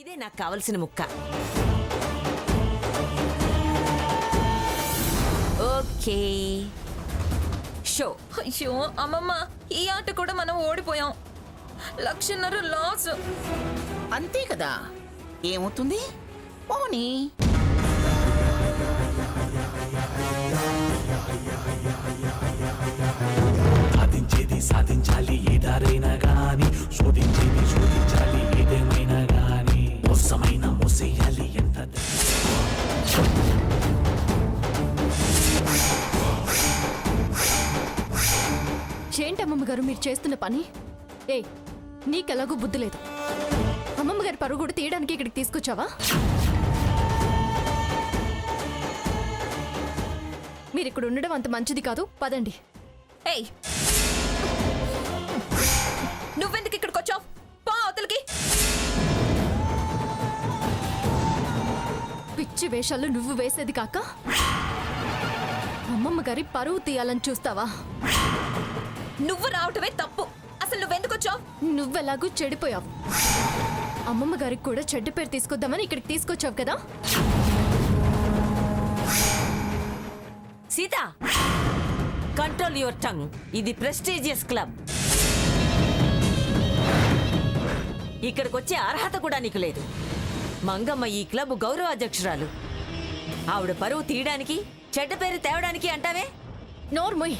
ఇదే నాకు కావలసిన ముక్క. Okay show. అయ్యో అమ్మమ్మ, ఈ ఆట కూడా మనం ఓడిపోయాం. 1,00,000 లాస్. అంతే కదా, ఏమవుతుంది పోనీ. సాధించేది సాధించాలి ఏదారైనా గాని, శోధించేది శోధించాలి ఏదేమైనా గాని, మోసమైన మోసేయాలి ఎంత. ఏంటమ్మమ్మ గారు మీరు చేస్తున్న పని? ఏ నీకెలాగూ బుద్ధి లేదు. అమ్మమ్మ గారి పరుగు కూడా తీయడానికి ఇక్కడికి తీసుకొచ్చావా? మీరు ఇక్కడ ఉండడం అంత మంచిది కాదు, పదండి. ఏయ్, నువ్వెందుకు ఇక్కడికి వచ్చావు? పో అవతలికి. పిచ్చి వేషాలు నువ్వు వేసేది కాక అమ్మమ్మ గారి పరువు తీయాలని చూస్తావా? నువ్వు రావటమే తప్పు. అసలు నువ్వెందుకు వచ్చావు? నువ్వెలాగూ చెడిపోయావు. అమ్మమ్మ గారికి కూడా చెడ్డ పేరు తీసుకొద్దామని ఇక్కడికి తీసుకొచ్చావు కదా. Sita, control your tongue. ఇది ప్రెస్టీజియస్ క్లబ్. ఇక్కడికి వచ్చే అర్హత కూడా నీకు లేదు. మంగమ్మ ఈ క్లబ్ గౌరవ అధ్యక్షురాలు. ఆవిడ పరువు తీయడానికి, చెడ్డ పేరు తేవడానికి అంటావే? నోర్మోయ్,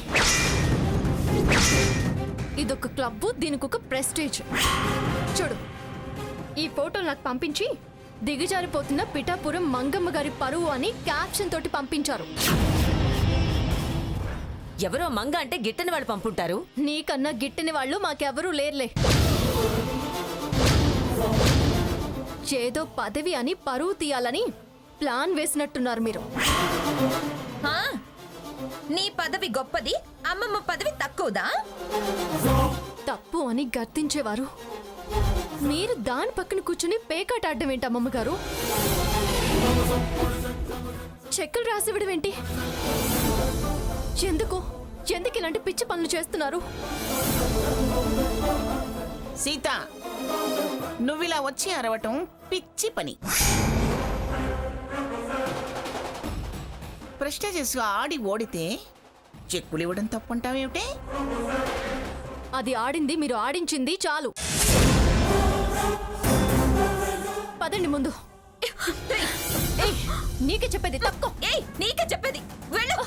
ఇదొక క్లబ్బు, దీనికి ఒక ప్రెస్టేజ్. చూడు, ఈ ఫోటోలు నాకు పంపించి దిగజారిపోతున్న పిఠాపురం మంగమ్మ గారి పరువు అని క్యాప్షన్ తోటి పంపించారు. ఎవరో మంగ అంటే గిట్టని వాళ్ళు పంపుంటారు. నీకన్నా గిట్టని వాళ్ళు మాకెవరూ లేర్లే. ఏదో పదవి అని పరువు తీయాలని ప్లాన్ వేసినట్టున్నారు మీరు. హా? నీ పదవి గొప్పది, అమ్మమ్మ పదవి తక్కువదా? తప్పు అని గర్తించేవారు మీరు దాని పక్కన కూర్చుని పేకాట ఆడడం ఏంటి అమ్మమ్మ గారు? చెక్కులు రాసివ్వడం ఏంటి? ఎందుకు ఇలాంటి పిచ్చి పనులు చేస్తున్నారు? సీత, నువ్విలా వచ్చి అరవటం పిచ్చి పని. ప్రెస్టేజెస్ ఆడి ఓడితే చెక్కులు ఇవ్వడం తప్పంటావేమిటే? అది ఆడింది మీరు, ఆడించింది చాలు. పదండి ముందు. ఏయ్, నీకే చెప్పేది తప్పుకో. ఏయ్, నీకే చెప్పేది, వెళ్ళు.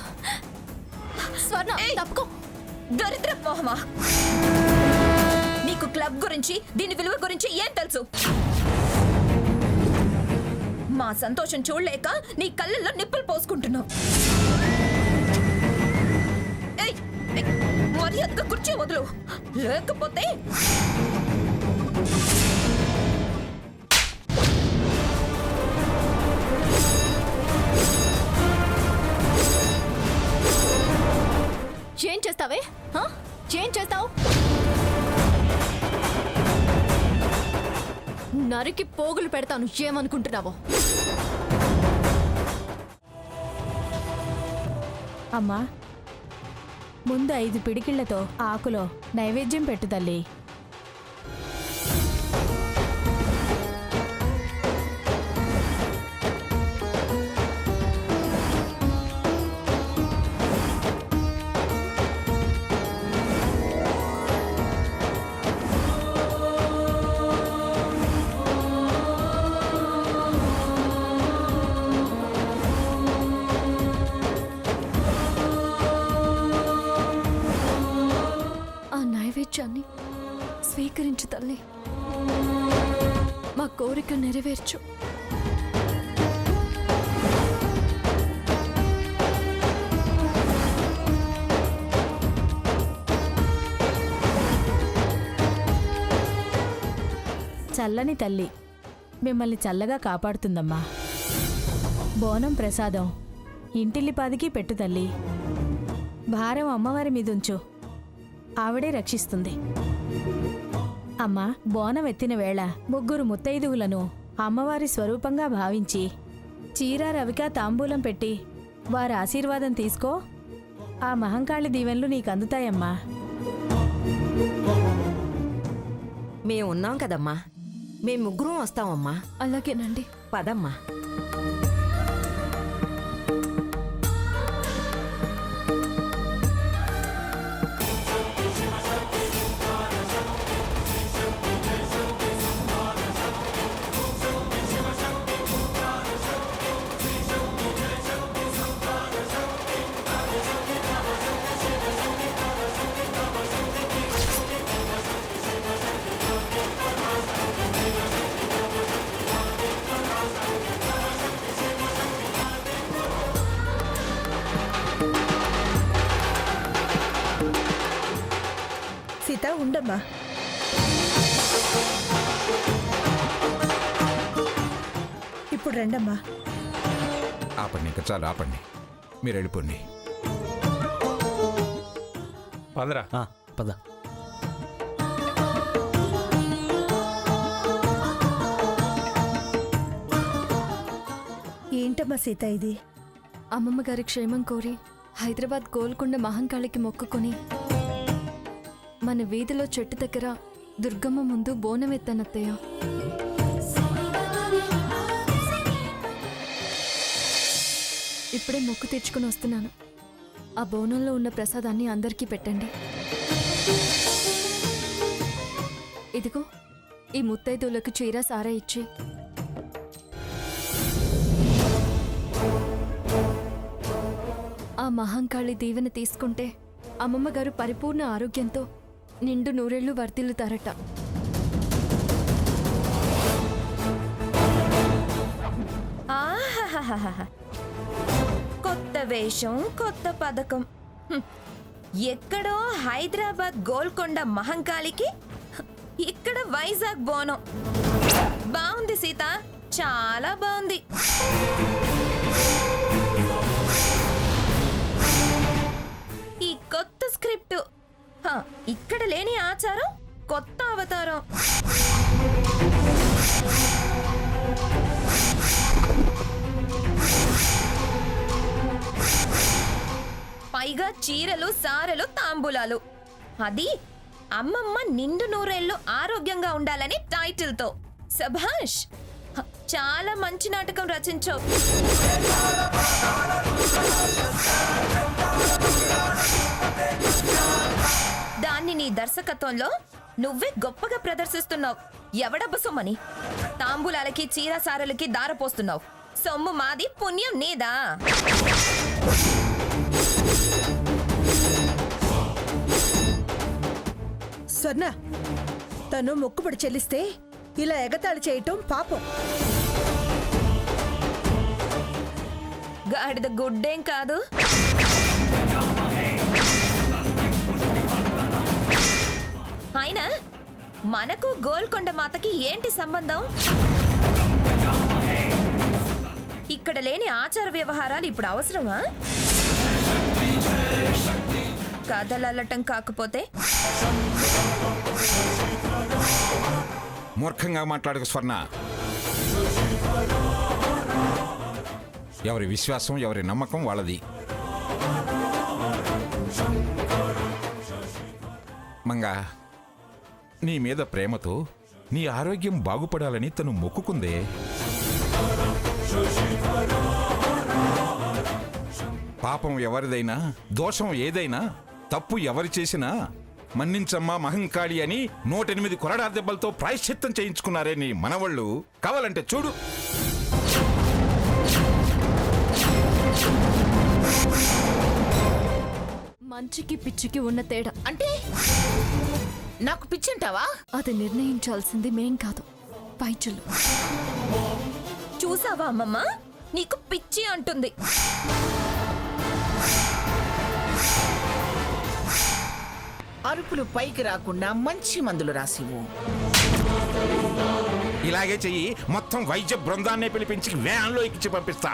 స్వర్ణ, తప్పుకో. దరిద్ర మొహమా, నీకు క్లబ్ గురించి, దీని విలువ గురించి ఏం తెలుసు? మా సంతోషం చూడలేక నీ కళ్ళల్లో నిప్పులు పోసుకుంటున్నావు. ఏయ్, మర్యాదగా కుర్చీ వదులు, లేకపోతే ఏం చేస్తావే? ఏం చేస్తావు? నరికి పోగులు పెడతాను. ఏమనుకుంటున్నావో? అమ్మా, ముందు 5 పిడికిళ్లతో ఆకులో నైవేద్యం పెట్టు తల్లి. నైవేద్యాన్ని స్వీకరించు తల్లి. మా కోరిక నెరవేర్చు. చల్లని తల్లి మిమ్మల్ని చల్లగా కాపాడుతుందమ్మా. బోనం ప్రసాదం ఇంటిల్లిపాదికి పెట్టు తల్లి. భారం అమ్మవారి మీదుంచు, ఆవిడే రక్షిస్తుంది. అమ్మా, బోనం ఎత్తిన వేళ 3 ముత్తైదువులను అమ్మవారి స్వరూపంగా భావించి చీర రవిక తాంబూలం పెట్టి వారి ఆశీర్వాదం తీసుకో. ఆ మహంకాళి దీవెనలు నీకు అందుతాయమ్మా. మేమున్నాం కదమ్మా, మేము ముగ్గురం వస్తామమ్మా. అలాగేనండి. పదమ్మా. సీత ఉండమ్మా. ఇప్పుడు రండమ్మా. ఆపండి, ఇంకా చాలు ఆపండి. మీరు వెళ్ళిపోండి. పదరా. పద. ఏంటమ్మా సీత ఇది? అమ్మమ్మ గారి క్షేమం కోరి హైదరాబాద్ గోల్కొండ మహంకాళికి మొక్కుకొని మన వీధిలో చెట్టు దగ్గర దుర్గమ్మ ముందు బోనం ఎత్తనత్తయ్య. ఇప్పుడే మొక్కు తెచ్చుకొని వస్తున్నాను. ఆ బోనంలో ఉన్న ప్రసాదాన్ని అందరికీ పెట్టండి. ఇదిగో ఈ ముత్తైదువులకు చీర సారా ఇచ్చి ఆ మహంకాళి దీవెన తీసుకుంటే అమ్మమ్మ గారు పరిపూర్ణ ఆరోగ్యంతో నిండు నూరేళ్లు వర్ధిల్లుతారట. ఆహాహాహాహా. కొత్త వేషం, కొత్త పథకం. ఎక్కడో హైదరాబాద్ గోల్కొండ మహంకాళికి, ఇక్కడ వైజాగ్ బోనం. బాగుంది సీత, చాలా బాగుంది. ఈ కొత్త స్క్రిప్ట్, ఇక్కడ లేని ఆచారం, కొత్త అవతారం. పైగా చీరలు, సారెలు, తాంబూలాలు. అది అమ్మమ్మ నిండు నూరేళ్లు ఆరోగ్యంగా ఉండాలని టైటిల్తో. సభాష్, చాలా మంచి నాటకం రచించావు. దాన్ని నీ దర్శకత్వంలో నువ్వే గొప్పగా ప్రదర్శిస్తున్నావు. ఎవడబ్బ సొమ్మని తాంబూలాలకి, చీర సారలకి దారపోస్తున్నావు. సొమ్ము మాది, పుణ్యం నీదా. స్వర్ణ, తను మొక్కుబడి చెల్లిస్తే ఇలా ఎగతాళి చేయటం పాపం. గాడిద గుడ్డేం కాదు. అయినా మనకు గోల్కొండ మాతకి ఏంటి సంబంధం? ఇక్కడ లేని ఆచార వ్యవహారాలు ఇప్పుడు అవసరమా? కథలల్లటం కాకపోతే మూర్ఖంగా మాట్లాడకు స్వర్ణ. ఎవరి విశ్వాసం, ఎవరి నమ్మకం వాళ్ళది. మంగా, నీ మీద ప్రేమతో నీ ఆరోగ్యం బాగుపడాలని తను మొక్కుకుందే. పాపం ఎవరిదైనా, దోషం ఏదైనా, తప్పు ఎవరు చేసినా మన్నించమ్మా మహంకాళి అని 108 కొరడా దెబ్బలతో ప్రాయశ్చిత్తం చేయించుకున్నారే నీ మనవళ్ళు. కావాలంటే చూడు. మంచికి పిచ్చికి ఉన్న తేడా అంటే నాకు పిచ్చింటావా? అది నిర్ణయించాల్సింది మేం కాదు, పైచులు. చూసావా అమ్మమ్మ, నీకు పిచ్చి అంటుంది. అరుపులు పైకి రాకుండా మంచి మందులు రాసివు. ఇలాగే చెయ్యి. మొత్తం వైద్య బృందాన్నే పిలిపించి వ్యాన్లో ఎక్కించి పంపిస్తా.